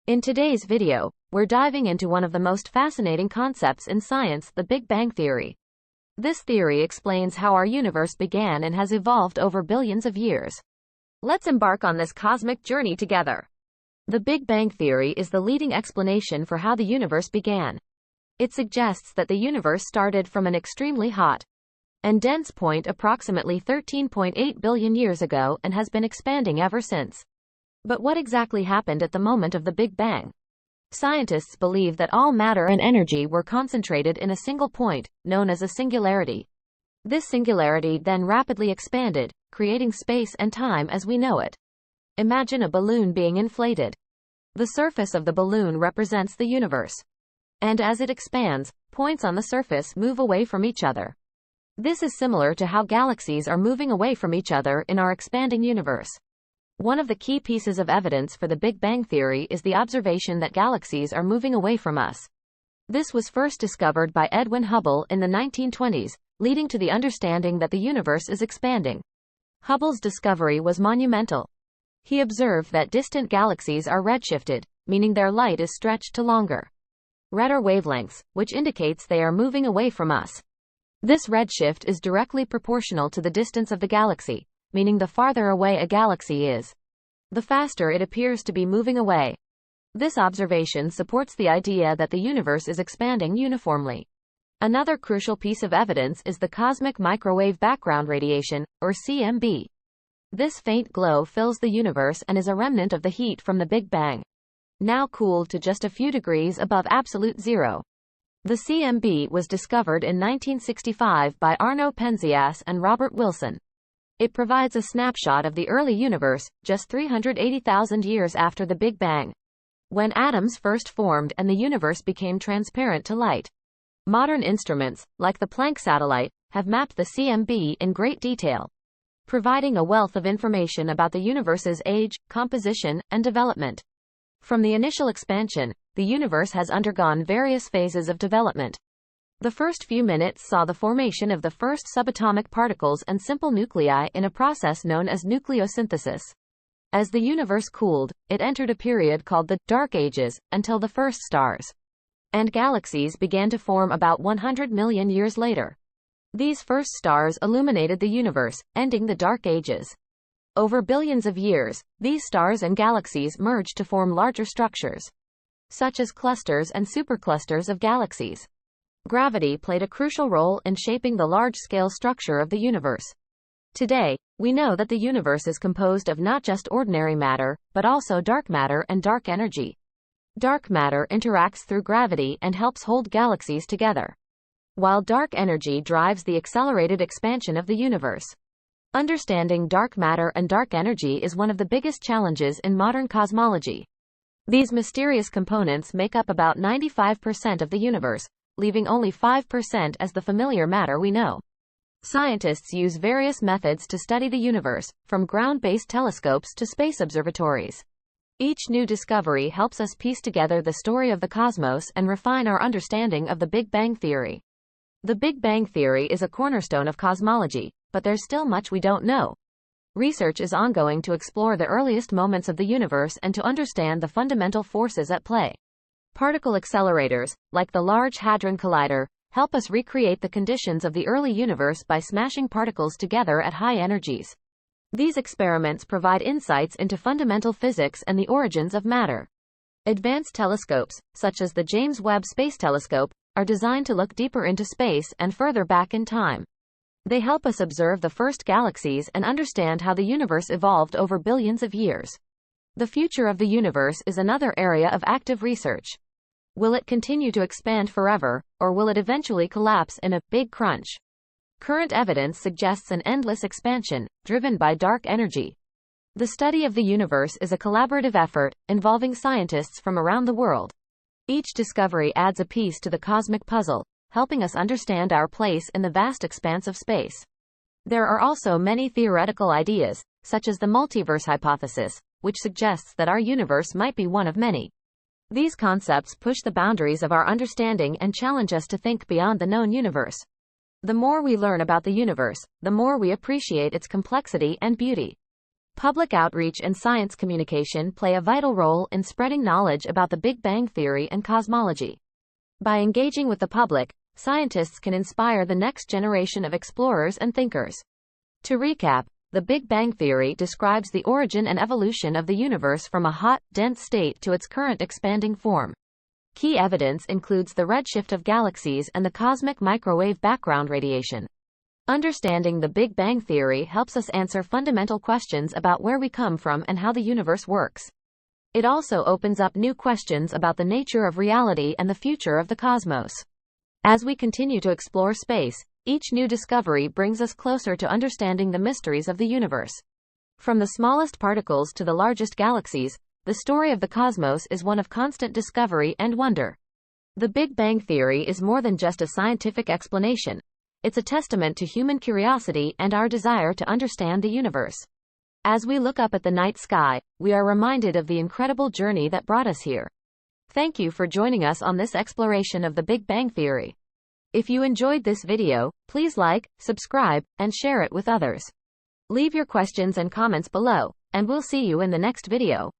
In today's video, we're diving into one of the most fascinating concepts in science, the Big Bang Theory. This theory explains how our universe began and has evolved over billions of years. Let's embark on this cosmic journey together. The Big Bang Theory is the leading explanation for how the universe began. It suggests that the universe started from an extremely hot and dense point approximately 13.8 billion years ago and has been expanding ever since. But what exactly happened at the moment of the Big Bang? Scientists believe that all matter and energy were concentrated in a single point, known as a singularity. This singularity then rapidly expanded, creating space and time as we know it. Imagine a balloon being inflated. The surface of the balloon represents the universe. And as it expands, points on the surface move away from each other. This is similar to how galaxies are moving away from each other in our expanding universe. One of the key pieces of evidence for the Big Bang Theory is the observation that galaxies are moving away from us. This was first discovered by Edwin Hubble in the 1920s, leading to the understanding that the universe is expanding. Hubble's discovery was monumental. He observed that distant galaxies are redshifted, meaning their light is stretched to longer, redder wavelengths, which indicates they are moving away from us. This redshift is directly proportional to the distance of the galaxy, meaning the farther away a galaxy is, the faster it appears to be moving away. This observation supports the idea that the universe is expanding uniformly. Another crucial piece of evidence is the cosmic microwave background radiation, or CMB. This faint glow fills the universe and is a remnant of the heat from the Big Bang, now cooled to just a few degrees above absolute zero. The CMB was discovered in 1965 by Arno Penzias and Robert Wilson. It provides a snapshot of the early universe, just 380,000 years after the Big Bang, when atoms first formed and the universe became transparent to light. Modern instruments, like the Planck satellite, have mapped the CMB in great detail, providing a wealth of information about the universe's age, composition, and development. From the initial expansion, the universe has undergone various phases of development. The first few minutes saw the formation of the first subatomic particles and simple nuclei in a process known as nucleosynthesis. As the universe cooled, it entered a period called the Dark Ages, until the first stars and galaxies began to form about 100 million years later. These first stars illuminated the universe, ending the Dark Ages. Over billions of years, these stars and galaxies merged to form larger structures, such as clusters and superclusters of galaxies. Gravity played a crucial role in shaping the large-scale structure of the universe. Today, we know that the universe is composed of not just ordinary matter, but also dark matter and dark energy. Dark matter interacts through gravity and helps hold galaxies together, while dark energy drives the accelerated expansion of the universe. Understanding dark matter and dark energy is one of the biggest challenges in modern cosmology. These mysterious components make up about 95% of the universe, leaving only 5% as the familiar matter we know. Scientists use various methods to study the universe, from ground-based telescopes to space observatories. Each new discovery helps us piece together the story of the cosmos and refine our understanding of the Big Bang Theory. The Big Bang Theory is a cornerstone of cosmology, but there's still much we don't know. Research is ongoing to explore the earliest moments of the universe and to understand the fundamental forces at play. Particle accelerators, like the Large Hadron Collider, help us recreate the conditions of the early universe by smashing particles together at high energies. These experiments provide insights into fundamental physics and the origins of matter. Advanced telescopes, such as the James Webb Space Telescope, are designed to look deeper into space and further back in time. They help us observe the first galaxies and understand how the universe evolved over billions of years. The future of the universe is another area of active research. Will it continue to expand forever, or will it eventually collapse in a big crunch? Current evidence suggests an endless expansion, driven by dark energy. The study of the universe is a collaborative effort, involving scientists from around the world. Each discovery adds a piece to the cosmic puzzle, helping us understand our place in the vast expanse of space. There are also many theoretical ideas, such as the multiverse hypothesis, which suggests that our universe might be one of many. These concepts push the boundaries of our understanding and challenge us to think beyond the known universe. The more we learn about the universe, the more we appreciate its complexity and beauty. Public outreach and science communication play a vital role in spreading knowledge about the Big Bang Theory and cosmology. By engaging with the public, scientists can inspire the next generation of explorers and thinkers. To recap, the Big Bang Theory describes the origin and evolution of the universe from a hot, dense state to its current expanding form. Key evidence includes the redshift of galaxies and the cosmic microwave background radiation. Understanding the Big Bang Theory helps us answer fundamental questions about where we come from and how the universe works. It also opens up new questions about the nature of reality and the future of the cosmos. As we continue to explore space, each new discovery brings us closer to understanding the mysteries of the universe. From the smallest particles to the largest galaxies, the story of the cosmos is one of constant discovery and wonder. The Big Bang Theory is more than just a scientific explanation. It's a testament to human curiosity and our desire to understand the universe. As we look up at the night sky, we are reminded of the incredible journey that brought us here. Thank you for joining us on this exploration of the Big Bang Theory. If you enjoyed this video, please like, subscribe, and share it with others. Leave your questions and comments below, and we'll see you in the next video.